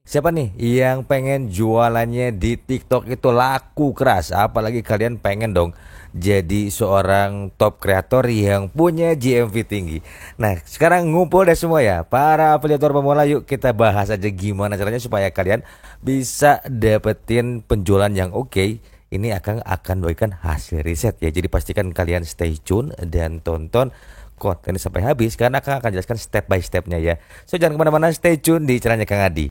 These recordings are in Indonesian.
Siapa nih yang pengen jualannya di TikTok itu laku keras? Apalagi kalian pengen dong jadi seorang top kreator yang punya GMV tinggi. Nah, sekarang ngumpul deh semua ya, para afiliator pemula. Yuk kita bahas aja gimana caranya supaya kalian bisa dapetin penjualan yang oke. Ini akan berikan hasil riset ya. Jadi pastikan kalian stay tune dan tonton konten ini sampai habis karena akan jelaskan step by stepnya ya. So jangan kemana-mana, stay tune di channelnya Kang Adi.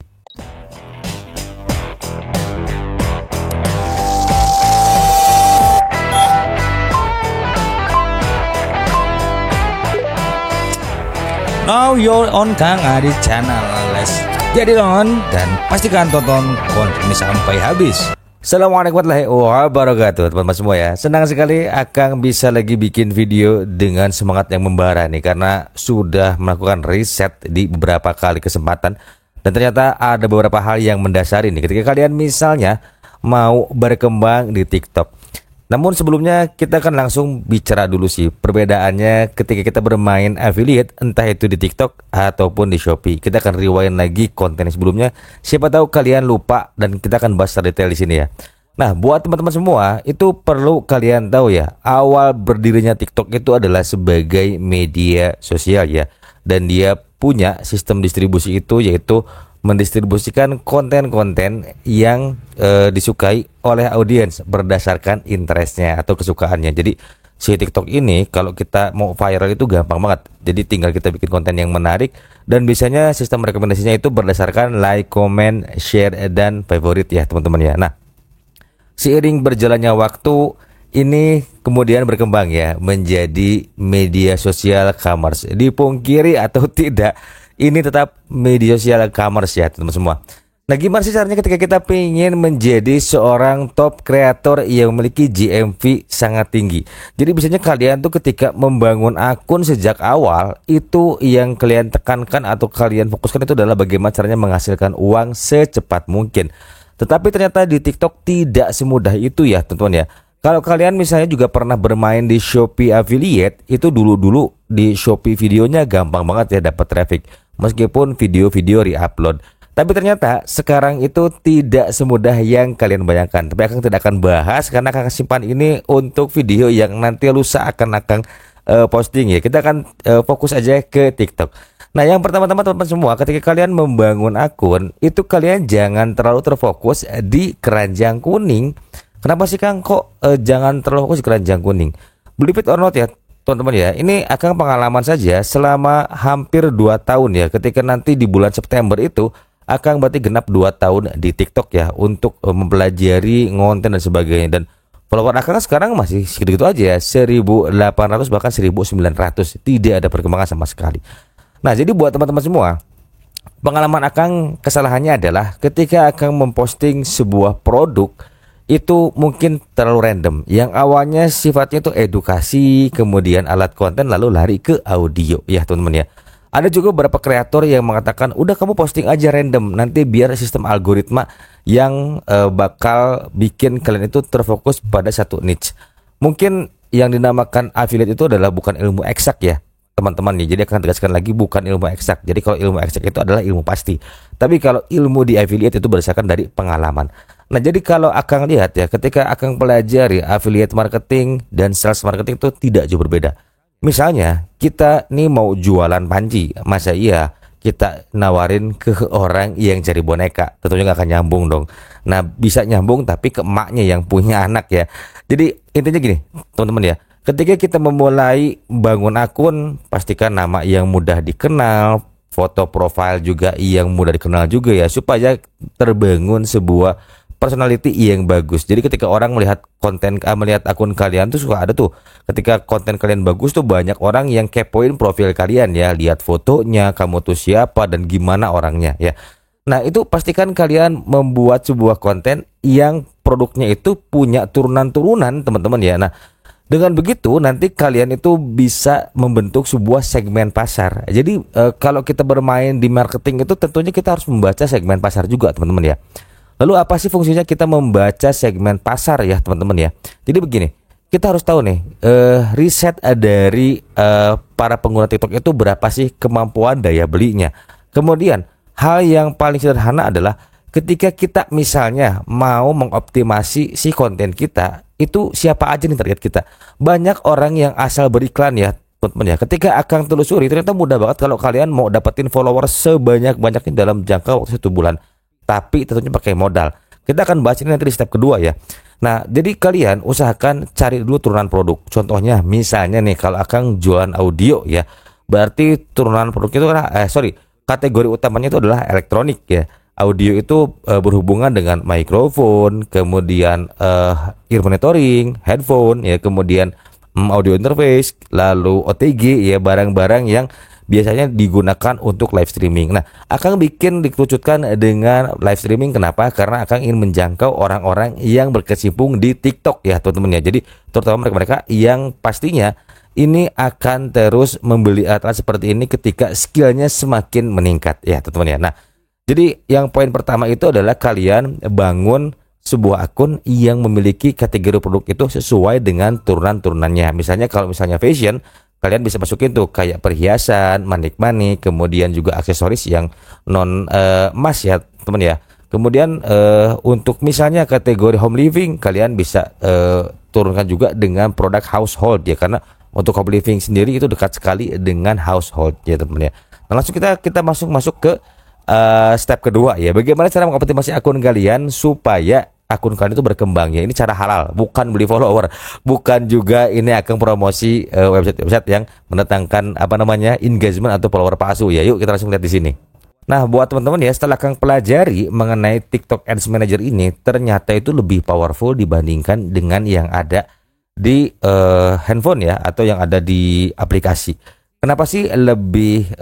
Now you're on Kang Adi channel. Let's get it on dan pastikan tonton konten ini sampai habis. Assalamualaikum warahmatullahi wabarakatuh teman-teman semua ya. Senang sekali Akang bisa lagi bikin video dengan semangat yang membara nih, karena sudah melakukan riset di beberapa kali kesempatan. Dan ternyata ada beberapa hal yang mendasari nih ketika kalian misalnya mau berkembang di TikTok. Namun sebelumnya kita akan langsung bicara dulu sih perbedaannya ketika kita bermain affiliate, entah itu di TikTok ataupun di Shopee. Kita akan rewind lagi konten sebelumnya. Siapa tahu kalian lupa dan kita akan bahas detail di sini ya. Nah, buat teman-teman semua, itu perlu kalian tahu ya. Awal berdirinya TikTok itu adalah sebagai media sosial ya. Dan dia punya sistem distribusi itu, yaitu mendistribusikan konten-konten yang disukai oleh audiens berdasarkan interestnya atau kesukaannya. Jadi si TikTok ini kalau kita mau viral itu gampang banget. Jadi tinggal kita bikin konten yang menarik, dan biasanya sistem rekomendasinya itu berdasarkan like, comment, share, dan favorite ya teman-teman ya. Nah, seiring berjalannya waktu ini kemudian berkembang ya menjadi media sosial commerce. Dipungkiri atau tidak, ini tetap media sosial commerce ya teman-teman semua. Nah, gimana sih caranya ketika kita ingin menjadi seorang top kreator yang memiliki GMV sangat tinggi? Jadi biasanya kalian tuh ketika membangun akun sejak awal, itu yang kalian tekankan atau kalian fokuskan itu adalah bagaimana caranya menghasilkan uang secepat mungkin. Tetapi ternyata di TikTok tidak semudah itu ya teman-teman ya. Kalau kalian misalnya juga pernah bermain di Shopee Affiliate, itu dulu-dulu di Shopee videonya gampang banget ya dapat traffic, meskipun video-video re-upload. Tapi ternyata sekarang itu tidak semudah yang kalian bayangkan. Tapi Akang tidak akan bahas karena Akang simpan ini untuk video yang nanti lusa akan Akang posting ya. Kita akan fokus aja ke TikTok. Nah, yang pertama-tama teman-teman semua, ketika kalian membangun akun, itu kalian jangan terlalu terfokus di keranjang kuning. Kenapa sih Kang kok jangan terlalu fokus di keranjang kuning? Believe it or not ya teman-teman ya, ini Akang pengalaman saja selama hampir 2 tahun ya. Ketika nanti di bulan September itu Akang berarti genap 2 tahun di TikTok ya, untuk mempelajari ngonten dan sebagainya. Dan follower Akang sekarang masih segitu-gitu aja ya, 1.800 bahkan 1.900. Tidak ada perkembangan sama sekali. Nah, jadi buat teman-teman semua, pengalaman Akang kesalahannya adalah ketika Akang memposting sebuah produk itu mungkin terlalu random. Yang awalnya sifatnya itu edukasi, kemudian alat konten, lalu lari ke audio ya teman-teman ya. Ada juga beberapa kreator yang mengatakan udah kamu posting aja random, nanti biar sistem algoritma yang bakal bikin kalian itu terfokus pada satu niche. Mungkin yang dinamakan affiliate itu adalah bukan ilmu eksak ya teman-teman nih. Jadi akan tegaskan lagi, bukan ilmu eksak. Jadi kalau ilmu eksak itu adalah ilmu pasti. Tapi kalau ilmu di affiliate itu berdasarkan dari pengalaman. Nah, jadi kalau Akang lihat ya, ketika Akang pelajari affiliate marketing dan sales marketing itu tidak jauh berbeda. Misalnya kita nih mau jualan panci, masa iya kita nawarin ke orang yang cari boneka? Tentunya nggak akan nyambung dong. Nah, bisa nyambung tapi ke emaknya yang punya anak ya. Jadi intinya gini teman-teman ya, ketika kita memulai bangun akun, pastikan nama yang mudah dikenal, foto profile juga yang mudah dikenal juga ya, supaya terbangun sebuah personality yang bagus. Jadi ketika orang melihat konten, melihat akun kalian tuh suka ada tuh, ketika konten kalian bagus tuh banyak orang yang kepoin profil kalian ya, lihat fotonya, kamu tuh siapa dan gimana orangnya ya. Nah, itu pastikan kalian membuat sebuah konten yang produknya itu punya turunan-turunan teman-teman ya. Nah, dengan begitu nanti kalian itu bisa membentuk sebuah segmen pasar. Jadi kalau kita bermain di marketing itu tentunya kita harus membaca segmen pasar juga teman-teman ya. Lalu apa sih fungsinya kita membaca segmen pasar ya teman-teman ya? Jadi begini, kita harus tahu nih riset dari para pengguna TikTok itu berapa sih kemampuan daya belinya. Kemudian hal yang paling sederhana adalah ketika kita misalnya mau mengoptimasi si konten kita, itu siapa aja nih target kita. Banyak orang yang asal beriklan ya teman-teman ya. Ketika akan telusuri, ternyata mudah banget kalau kalian mau dapetin followers sebanyak-banyaknya dalam jangka waktu 1 bulan. Tapi tentunya pakai modal. Kita akan bahas ini nanti di step kedua ya. Nah, jadi kalian usahakan cari dulu turunan produk. Contohnya misalnya nih kalau akan jualan audio ya, berarti turunan produk itu kategori utamanya itu adalah elektronik ya. Audio itu berhubungan dengan mikrofon, kemudian ear monitoring, headphone ya, kemudian audio interface, lalu OTG ya, barang-barang yang biasanya digunakan untuk live streaming. Nah, Akang bikin dikerucutkan dengan live streaming. Kenapa? Karena Akang ingin menjangkau orang-orang yang berkecimpung di TikTok ya teman-teman ya. Jadi terutama mereka-mereka yang pastinya ini akan terus membeli alat seperti ini ketika skillnya semakin meningkat ya teman-teman ya. Nah, jadi yang poin pertama itu adalah kalian bangun sebuah akun yang memiliki kategori produk itu sesuai dengan turunan-turunannya. Misalnya kalau misalnya fashion, kalian bisa masukin tuh kayak perhiasan, manik-manik, kemudian juga aksesoris yang non emas ya teman ya. Kemudian untuk misalnya kategori home living, kalian bisa turunkan juga dengan produk household ya, karena untuk home living sendiri itu dekat sekali dengan household ya teman ya. Nah, langsung kita masuk ke step kedua ya. Bagaimana cara mengoptimasi akun kalian supaya akun kalian itu berkembang ya. Ini cara halal, bukan beli follower, bukan juga ini akan promosi website-website yang mendatangkan engagement atau follower palsu ya. Yuk kita langsung lihat di sini. Nah, buat teman-teman ya, setelah Kang pelajari mengenai TikTok Ads Manager ini, ternyata itu lebih powerful dibandingkan dengan yang ada di handphone ya, atau yang ada di aplikasi. Kenapa sih lebih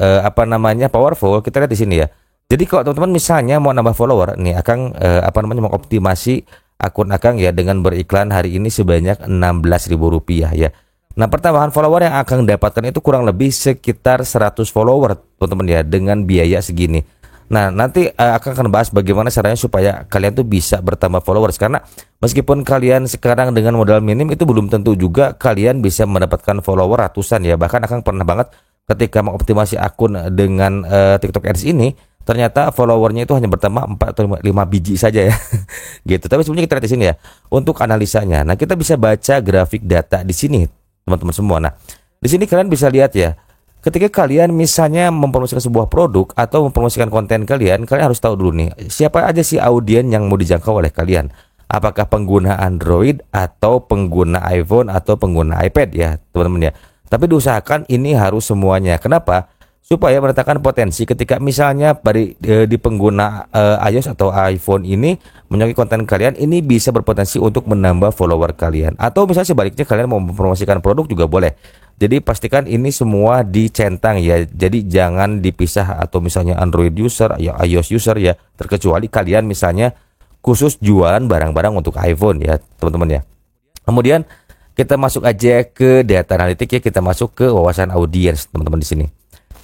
powerful? Kita lihat di sini ya. Jadi kalau teman-teman misalnya mau nambah follower nih, Akang mengoptimasi akun Akang ya dengan beriklan hari ini sebanyak Rp16.000 ya. Nah, pertambahan follower yang Akang dapatkan itu kurang lebih sekitar 100 follower teman-teman ya, dengan biaya segini. Nah, nanti Akang akan bahas bagaimana caranya supaya kalian tuh bisa bertambah followers, karena meskipun kalian sekarang dengan modal minim itu belum tentu juga kalian bisa mendapatkan follower ratusan ya. Bahkan Akang pernah banget ketika mengoptimasi akun dengan TikTok Ads ini, ternyata followernya itu hanya bertambah 4 atau 5 biji saja ya. Gitu. Tapi sebenarnya kita lihat di sini ya untuk analisanya. Nah, kita bisa baca grafik data di sini, teman-teman semua. Nah, di sini kalian bisa lihat ya. Ketika kalian misalnya mempromosikan sebuah produk atau mempromosikan konten kalian harus tahu dulu nih, siapa aja sih audien yang mau dijangkau oleh kalian. Apakah pengguna Android atau pengguna iPhone atau pengguna iPad ya, teman-teman ya. Tapi diusahakan ini harus semuanya. Kenapa? Supaya mendatangkan potensi ketika misalnya di pengguna iOS atau iPhone ini menyukai konten kalian, ini bisa berpotensi untuk menambah follower kalian. Atau misalnya sebaliknya kalian mau mempromosikan produk juga boleh. Jadi pastikan ini semua dicentang ya. Jadi jangan dipisah, atau misalnya Android user ya iOS user ya, terkecuali kalian misalnya khusus jualan barang-barang untuk iPhone ya teman-teman ya. Kemudian kita masuk aja ke data analitik ya, kita masuk ke wawasan audiens teman-teman di sini.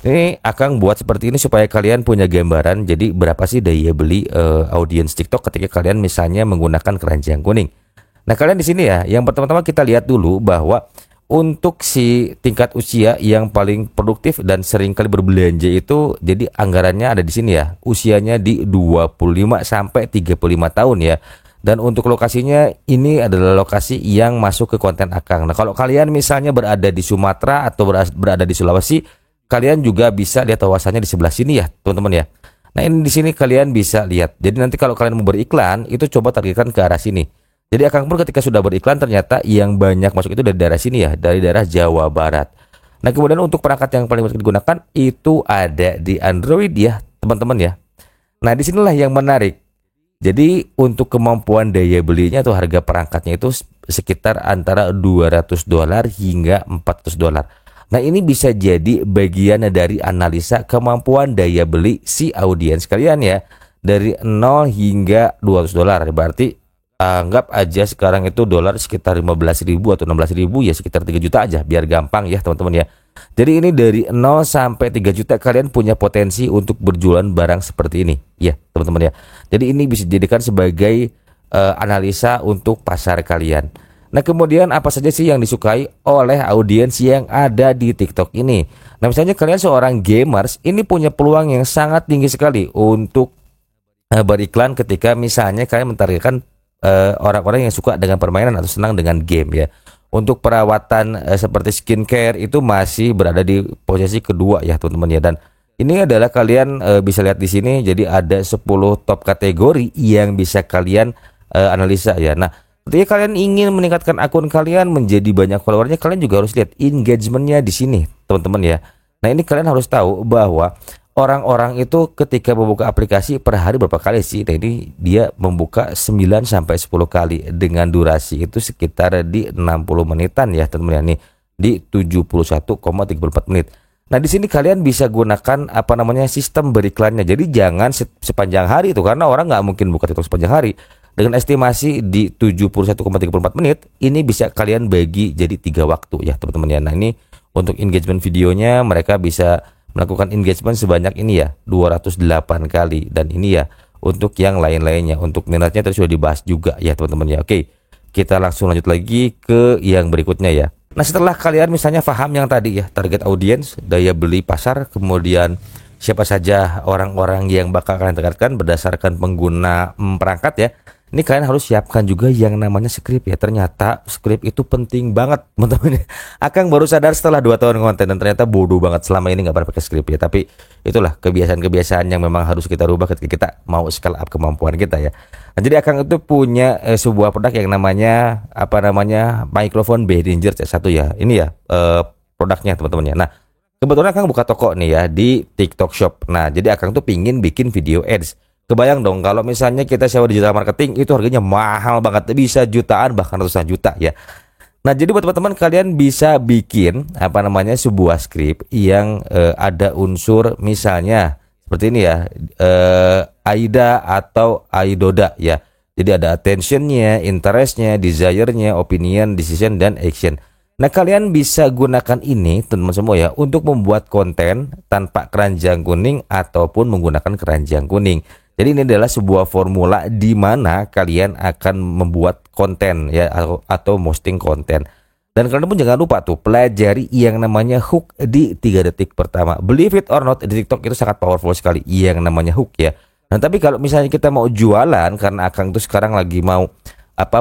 Ini Akang buat seperti ini supaya kalian punya gambaran. Jadi berapa sih daya beli audiens TikTok ketika kalian misalnya menggunakan keranjang kuning. Nah, kalian di sini ya, yang pertama-tama kita lihat dulu bahwa untuk si tingkat usia yang paling produktif dan sering kali berbelanja itu, jadi anggarannya ada di sini ya. Usianya di 25 sampai 35 tahun ya. Dan untuk lokasinya ini adalah lokasi yang masuk ke konten Akang. Nah, kalau kalian misalnya berada di Sumatera atau berada di Sulawesi, kalian juga bisa lihat wawasannya di sebelah sini ya, teman-teman ya. Nah, ini di sini kalian bisa lihat. Jadi nanti kalau kalian mau beriklan, itu coba targetkan ke arah sini. Jadi Akang pun ketika sudah beriklan, ternyata yang banyak masuk itu dari daerah sini ya, dari daerah Jawa Barat. Nah, kemudian untuk perangkat yang paling banyak digunakan itu ada di Android ya, teman-teman ya. Nah, disinilah yang menarik. Jadi untuk kemampuan daya belinya atau harga perangkatnya itu sekitar antara $200 hingga $400. Nah, ini bisa jadi bagian dari analisa kemampuan daya beli si audiens kalian ya, dari 0 hingga $200. Berarti anggap aja sekarang itu dolar sekitar 15.000 atau 16.000 ya, sekitar 3 juta aja biar gampang ya teman-teman ya. Jadi ini dari 0 sampai 3 juta kalian punya potensi untuk berjualan barang seperti ini ya teman-teman ya. Jadi ini bisa dijadikan sebagai analisa untuk pasar kalian. Nah, kemudian apa saja sih yang disukai oleh audiens yang ada di TikTok ini? Nah, misalnya kalian seorang gamers, ini punya peluang yang sangat tinggi sekali untuk beriklan ketika misalnya kalian mentargetkan orang-orang yang suka dengan permainan atau senang dengan game ya. Untuk perawatan seperti skincare itu masih berada di posisi kedua ya teman-teman ya. Dan ini adalah kalian bisa lihat di sini, jadi ada 10 top kategori yang bisa kalian analisa ya. Nah, ketika kalian ingin meningkatkan akun kalian menjadi banyak followernya, kalian juga harus lihat engagementnya di sini teman-teman ya. Nah, ini kalian harus tahu bahwa orang-orang itu ketika membuka aplikasi per hari berapa kali sih? Nah, ini dia membuka 9 sampai 10 kali dengan durasi itu sekitar di 60 menitan ya teman-teman ya, nih di 71,34 menit. Nah, di sini kalian bisa gunakan apa namanya sistem beriklannya. Jadi jangan sepanjang hari itu, karena orang nggak mungkin buka TikTok sepanjang hari. Dengan estimasi di 71,34 menit, ini bisa kalian bagi jadi 3 waktu ya teman-teman ya. Nah, ini untuk engagement videonya mereka bisa melakukan engagement sebanyak ini ya 208 kali, dan ini ya untuk yang lain-lainnya. Untuk minatnya tadi sudah dibahas juga ya teman-teman ya. Oke, kita langsung lanjut lagi ke yang berikutnya ya. Nah, setelah kalian misalnya paham yang tadi ya, target audience, daya beli pasar, kemudian siapa saja orang-orang yang bakal kalian targetkan berdasarkan pengguna perangkat ya. Ini kalian harus siapkan juga yang namanya skrip ya. Ternyata skrip itu penting banget teman-teman. Akang baru sadar setelah 2 tahun konten, dan ternyata bodoh banget selama ini nggak pernah pakai skrip ya. Tapi itulah kebiasaan-kebiasaan yang memang harus kita rubah ketika kita mau scale up kemampuan kita ya. Nah, jadi Akang itu punya sebuah produk yang namanya microphone Behringer C1 ya. Ini ya produknya teman-teman ya. Nah, kebetulan Akang buka toko nih ya di TikTok Shop. Nah, jadi Akang tuh pingin bikin video ads. Kebayang dong kalau misalnya kita sewa digital marketing itu harganya mahal banget, bisa jutaan bahkan ratusan juta ya. Nah, jadi buat teman-teman kalian bisa bikin sebuah skrip yang ada unsur misalnya seperti ini ya, AIDA atau AIDODA ya. Jadi ada attentionnya, interestnya, desire-nya, opinion, decision, dan action. Nah, kalian bisa gunakan ini teman-teman semua ya untuk membuat konten tanpa keranjang kuning ataupun menggunakan keranjang kuning. Jadi ini adalah sebuah formula di mana kalian akan membuat konten ya, atau posting konten. Dan kalian pun jangan lupa tuh pelajari yang namanya hook di 3 detik pertama. Believe it or not, di TikTok itu sangat powerful sekali yang namanya hook ya. Nah, tapi kalau misalnya kita mau jualan, karena Akang tuh sekarang lagi mau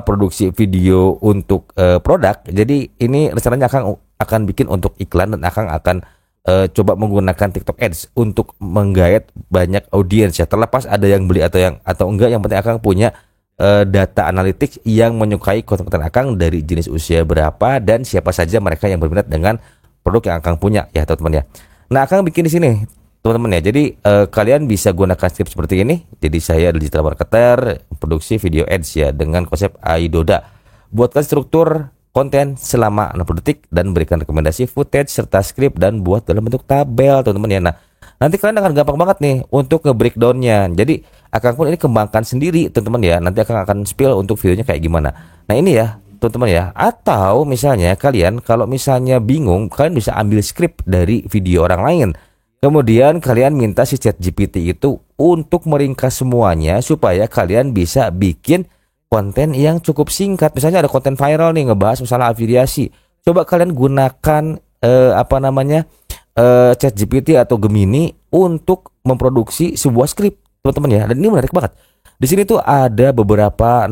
produksi video untuk produk. Jadi ini rencananya Akang akan bikin untuk iklan, dan Akang akan coba menggunakan TikTok Ads untuk menggait banyak audiens ya. Terlepas ada yang beli atau enggak, yang penting Akang punya data analytics yang menyukai konten-konten Akang dari jenis usia berapa dan siapa saja mereka yang berminat dengan produk yang Akang punya ya teman-teman ya. Nah, Akang bikin di sini teman-teman ya. Jadi kalian bisa gunakan tips seperti ini. Jadi saya digital marketer, produksi video ads ya dengan konsep AIDODA. Buatkan struktur konten selama 60 detik dan berikan rekomendasi footage serta skrip dan buat dalam bentuk tabel teman-teman ya. Nah, nanti kalian akan gampang banget nih untuk nge-breakdownnya. Jadi Akang pun ini kembangkan sendiri teman-teman ya. Nanti Akang akan spill untuk videonya kayak gimana. Nah, ini ya teman-teman ya. Atau misalnya kalian kalau misalnya bingung, kalian bisa ambil skrip dari video orang lain. Kemudian kalian minta si ChatGPT itu untuk meringkas semuanya supaya kalian bisa bikin konten yang cukup singkat. Misalnya ada konten viral nih ngebahas masalah afiliasi. Coba kalian gunakan ChatGPT atau Gemini untuk memproduksi sebuah skrip, teman-teman ya. Dan ini menarik banget. Di sini tuh ada beberapa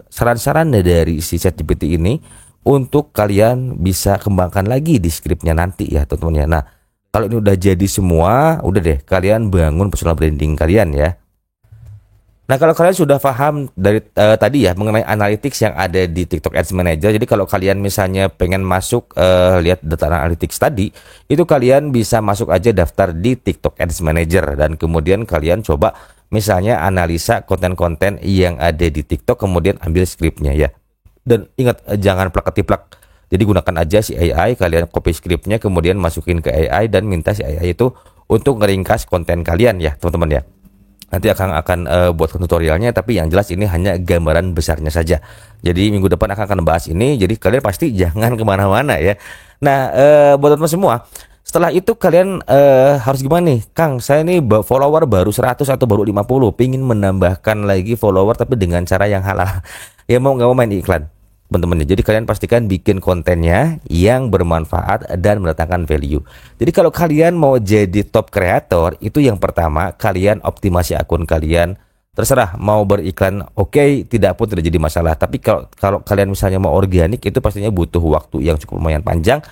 saran-saran dari si ChatGPT ini untuk kalian bisa kembangkan lagi di skripnya nanti ya, teman-teman ya. Nah, kalau ini udah jadi semua, udah deh kalian bangun personal branding kalian ya. Nah, kalau kalian sudah paham dari tadi ya mengenai analytics yang ada di TikTok Ads Manager, jadi kalau kalian misalnya pengen masuk lihat data analytics tadi, itu kalian bisa masuk aja daftar di TikTok Ads Manager, dan kemudian kalian coba misalnya analisa konten-konten yang ada di TikTok, kemudian ambil skripnya ya. Dan ingat, jangan plak-ketiplak. Jadi gunakan aja si AI, kalian copy skripnya, kemudian masukin ke AI dan minta si AI itu untuk ngeringkas konten kalian ya, teman-teman ya. Nanti akan buatkan tutorialnya, tapi yang jelas ini hanya gambaran besarnya saja. Jadi minggu depan akan bahas ini, jadi kalian pasti jangan kemana-mana ya. Nah, buat teman-teman semua, setelah itu kalian harus gimana nih? Kang, saya nih follower baru 100 atau baru 50, pingin menambahkan lagi follower tapi dengan cara yang halal. Ya mau nggak mau main iklan. teman-teman. Jadi kalian pastikan bikin kontennya yang bermanfaat dan mendatangkan value. Jadi kalau kalian mau jadi top kreator, itu yang pertama kalian optimasi akun kalian. Terserah mau beriklan, oke, tidak pun tidak jadi masalah. Tapi kalau kalian misalnya mau organik, itu pastinya butuh waktu yang cukup lumayan panjang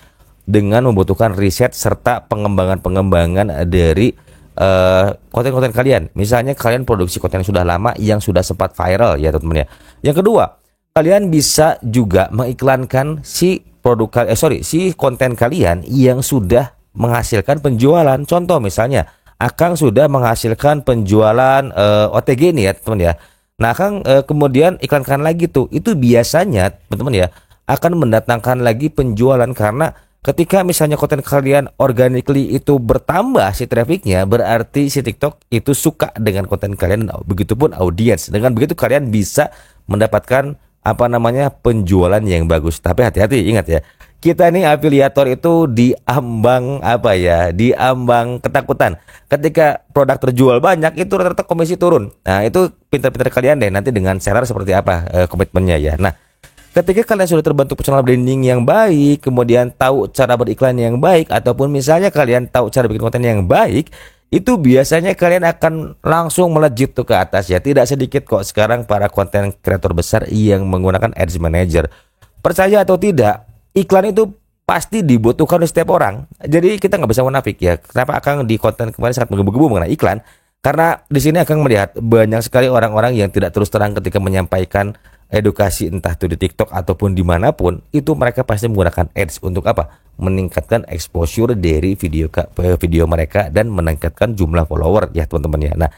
dengan membutuhkan riset serta pengembangan dari konten-konten kalian. Misalnya kalian produksi konten yang sudah lama yang sudah sempat viral ya teman-teman ya. Yang kedua, kalian bisa juga mengiklankan si konten kalian yang sudah menghasilkan penjualan. Contoh misalnya Akang sudah menghasilkan penjualan OTG nih ya teman ya. Nah Akang kemudian iklankan lagi tuh, itu biasanya teman-teman ya akan mendatangkan lagi penjualan, karena ketika misalnya konten kalian organically itu bertambah si trafficnya, berarti si TikTok itu suka dengan konten kalian, begitupun audiens. Dengan begitu kalian bisa mendapatkan penjualan yang bagus. Tapi hati-hati, ingat ya, kita nih afiliator itu diambang diambang ketakutan. Ketika produk terjual banyak, itu rata-rata komisi turun. Nah itu pintar-pintar kalian deh nanti dengan seller seperti apa komitmennya ya. Nah ketika kalian sudah terbentuk personal branding yang baik, kemudian tahu cara beriklan yang baik, ataupun misalnya kalian tahu cara bikin konten yang baik, itu biasanya kalian akan langsung melejit tuh ke atas ya. Tidak sedikit kok sekarang para konten kreator besar yang menggunakan ads manager. Percaya atau tidak, iklan itu pasti dibutuhkan oleh setiap orang. Jadi kita nggak bisa munafik ya. Kenapa Akang di konten kemarin sangat menggebu-gebu mengenai iklan? Karena di sini Akang melihat banyak sekali orang-orang yang tidak terus terang ketika menyampaikan edukasi, entah itu di TikTok ataupun dimanapun, itu mereka pasti menggunakan ads untuk apa? Meningkatkan exposure dari video mereka dan meningkatkan jumlah follower ya teman-teman ya. Nah,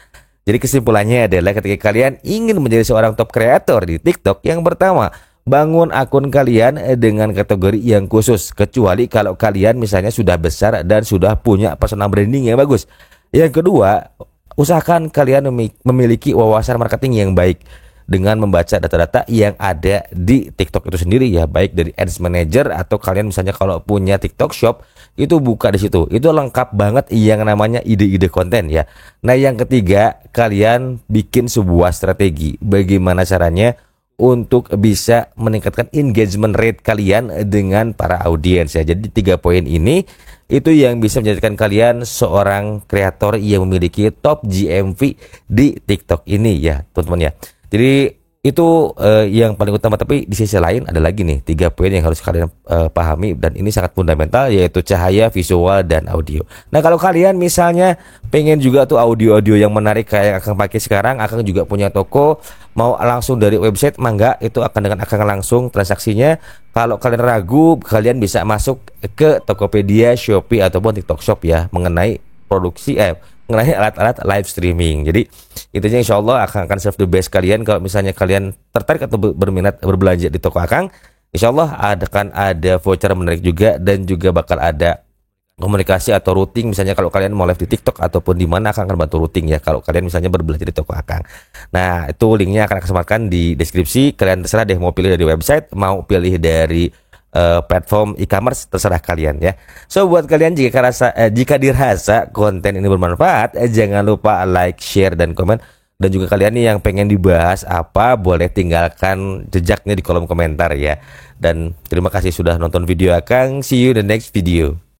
jadi kesimpulannya adalah ketika kalian ingin menjadi seorang top creator di TikTok, yang pertama, bangun akun kalian dengan kategori yang khusus, kecuali kalau kalian misalnya sudah besar dan sudah punya personal branding yang bagus. Yang kedua, usahakan kalian memiliki wawasan marketing yang baik dengan membaca data-data yang ada di TikTok itu sendiri ya, baik dari Ads Manager atau kalian misalnya kalau punya TikTok Shop, itu buka di situ. Itu lengkap banget yang namanya ide-ide konten ya. Nah, yang ketiga, kalian bikin sebuah strategi bagaimana caranya untuk bisa meningkatkan engagement rate kalian dengan para audiens ya. Jadi 3 poin ini itu yang bisa menjadikan kalian seorang kreator yang memiliki top GMV di TikTok ini ya, teman-teman ya. Jadi itu yang paling utama. Tapi di sisi lain ada lagi nih 3 poin yang harus kalian pahami, dan ini sangat fundamental, yaitu cahaya, visual, dan audio. Nah kalau kalian misalnya pengen juga tuh audio-audio yang menarik kayak yang Akang pakai sekarang, Akang juga punya toko, mau langsung dari website mangga, itu akan dengan Akang langsung transaksinya. Kalau kalian ragu, kalian bisa masuk ke Tokopedia, Shopee, ataupun TikTok Shop ya, mengenai produksi mengenai alat-alat live streaming. Jadi intinya insya Allah akan serve the best kalian. Kalau misalnya kalian tertarik atau berminat berbelanja di toko Akang, insya Allah akan ada voucher menarik juga, dan juga bakal ada komunikasi atau routing. Misalnya kalau kalian mau live di TikTok ataupun di mana, akan bantu routing ya kalau kalian misalnya berbelanja di toko Akang. Nah itu linknya akan kesematkan di deskripsi. Kalian terserah deh mau pilih dari website, mau pilih dari platform e-commerce, terserah kalian ya. So buat kalian jika dirasa konten ini bermanfaat, jangan lupa like, share, dan komen. Dan juga kalian nih yang pengen dibahas apa, boleh tinggalkan jejaknya di kolom komentar ya. Dan terima kasih sudah nonton video Akang. See you in the next video.